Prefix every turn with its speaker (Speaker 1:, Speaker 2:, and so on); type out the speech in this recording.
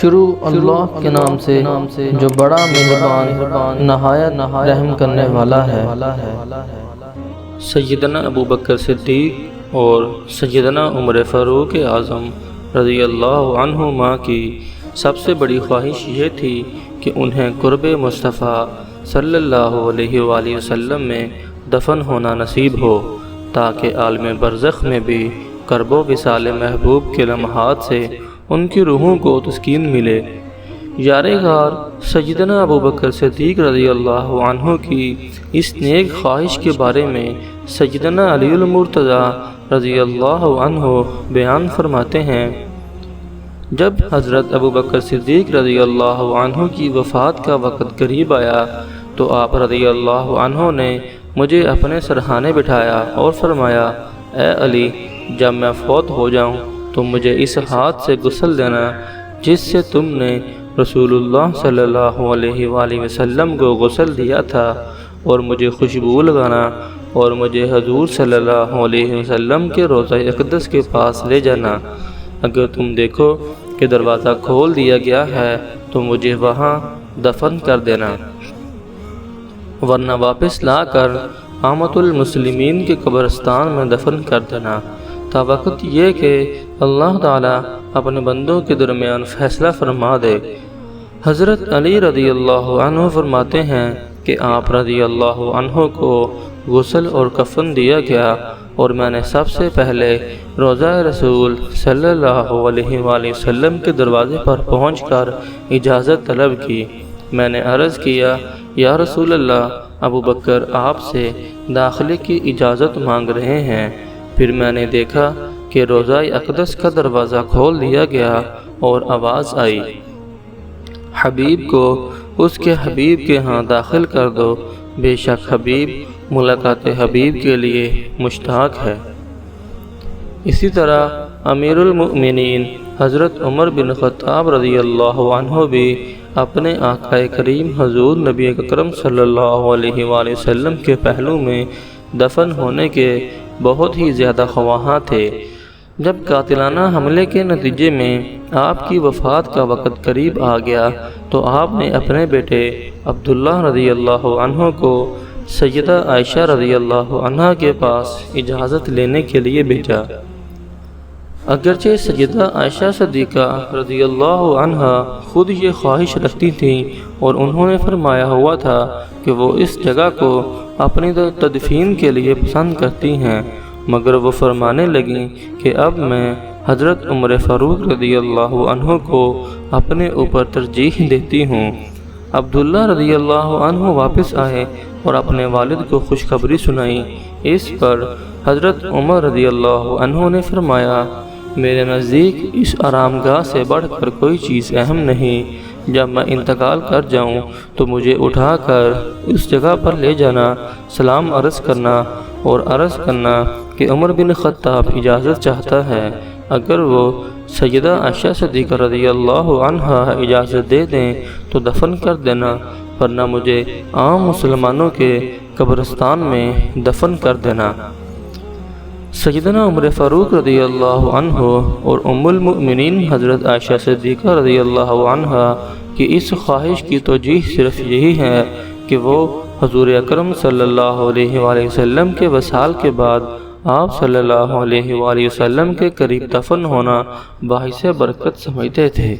Speaker 1: شروع اللہ کے نام سے جو بڑا مہربان نہایت رحم کرنے والا ہے۔
Speaker 2: سیدنا ابو بکر صدیق اور سیدنا عمر فاروق اعظم رضی اللہ عنہما کی سب سے بڑی خواہش یہ تھی کہ انہیں قرب مصطفیٰ صلی اللہ علیہ وآلہ وسلم میں دفن ہونا نصیب ہو، تاکہ عالم برزخ میں بھی کرب و وصال محبوب کے لمحات سے ان کی روحوں کو تسکین ملے۔ یار غار سیدنا ابو بکر صدیق رضی اللہ عنہ کی اس نیک خواہش کے بارے میں سیدنا علی المرتضیٰ رضی اللہ عنہ بیان فرماتے ہیں، جب حضرت ابو بکر صدیق رضی اللہ عنہ کی وفات کا وقت قریب آیا تو آپ رضی اللہ عنہ نے مجھے اپنے سرہانے بٹھایا اور فرمایا، اے علی، جب میں فوت ہو جاؤں تو مجھے اس ہاتھ سے غسل دینا جس سے تم نے رسول اللہ صلی اللہ علیہ وآلہ وسلم کو غسل دیا تھا، اور مجھے خوشبو لگانا اور مجھے حضور صلی اللہ علیہ وسلم کے روضہ اقدس کے پاس لے جانا۔ اگر تم دیکھو کہ دروازہ کھول دیا گیا ہے تو مجھے وہاں دفن کر دینا، ورنہ واپس لا کر عامۃ المسلمین کے قبرستان میں دفن کر دینا، تا وقت یہ کہ اللہ تعالیٰ اپنے بندوں کے درمیان فیصلہ فرما دے۔ حضرت علی رضی اللہ عنہ فرماتے ہیں کہ آپ رضی اللہ عنہ کو غسل اور کفن دیا گیا، اور میں نے سب سے پہلے روضہ رسول صلی اللہ علیہ وآلہ وسلم کے دروازے پر پہنچ کر اجازت طلب کی۔ میں نے عرض کیا، یا رسول اللہ، ابو بکر آپ سے داخلے کی اجازت مانگ رہے ہیں۔ پھر میں نے دیکھا کہ روضہ اقدس کا دروازہ کھول دیا گیا اور آواز آئی، حبیب کو اس کے حبیب کے ہاں داخل کر دو، بے شک حبیب ملاقات حبیب کے لیے مشتاق ہے۔ اسی طرح امیر المؤمنین حضرت عمر بن خطاب رضی اللہ عنہ بھی اپنے آقا کریم حضور نبی اکرم صلی اللہ علیہ وآلہ وسلم کے پہلو میں دفن ہونے کے بہت ہی زیادہ خواہاں تھے۔ جب قاتلانہ حملے کے نتیجے میں آپ کی وفات کا وقت قریب آ گیا تو آپ نے اپنے بیٹے عبداللہ رضی اللہ عنہ کو سیدہ عائشہ رضی اللہ عنہ کے پاس اجازت لینے کے لیے بھیجا۔ اگرچہ سیدہ عائشہ صدیقہ رضی اللہ عنہ خود یہ خواہش رکھتی تھیں اور انہوں نے فرمایا ہوا تھا کہ وہ اس جگہ کو اپنی تدفین کے لیے پسند کرتی ہیں، مگر وہ فرمانے لگیں کہ اب میں حضرت عمر فاروق رضی اللہ عنہ کو اپنے اوپر ترجیح دیتی ہوں۔ عبداللہ رضی اللہ عنہ واپس آئے اور اپنے والد کو خوشخبری سنائی۔ اس پر حضرت عمر رضی اللہ عنہ نے فرمایا، میرے نزدیک اس آرام گاہ سے بڑھ کر کوئی چیز اہم نہیں۔ جب میں انتقال کر جاؤں تو مجھے اٹھا کر اس جگہ پر لے جانا، سلام عرض کرنا اور عرض کرنا کہ عمر بن خطاب اجازت چاہتا ہے۔ اگر وہ سیدہ عائشہ صدیقہ رضی اللہ عنہا اجازت دے دیں تو دفن کر دینا، ورنہ مجھے عام مسلمانوں کے قبرستان میں دفن کر دینا۔ سیدنا عمر فاروق رضی اللہ عنہ اور ام المؤمنین حضرت عائشہ صدیقہ رضی اللہ عنہا کی اس خواہش کی توجیہ صرف یہی ہے کہ وہ حضور اکرم صلی اللہ علیہ وآلہ وسلم کے وصال کے بعد آپ صلی اللہ علیہ وآلہ وسلم کے قریب دفن ہونا باعث برکت سمجھتے تھے۔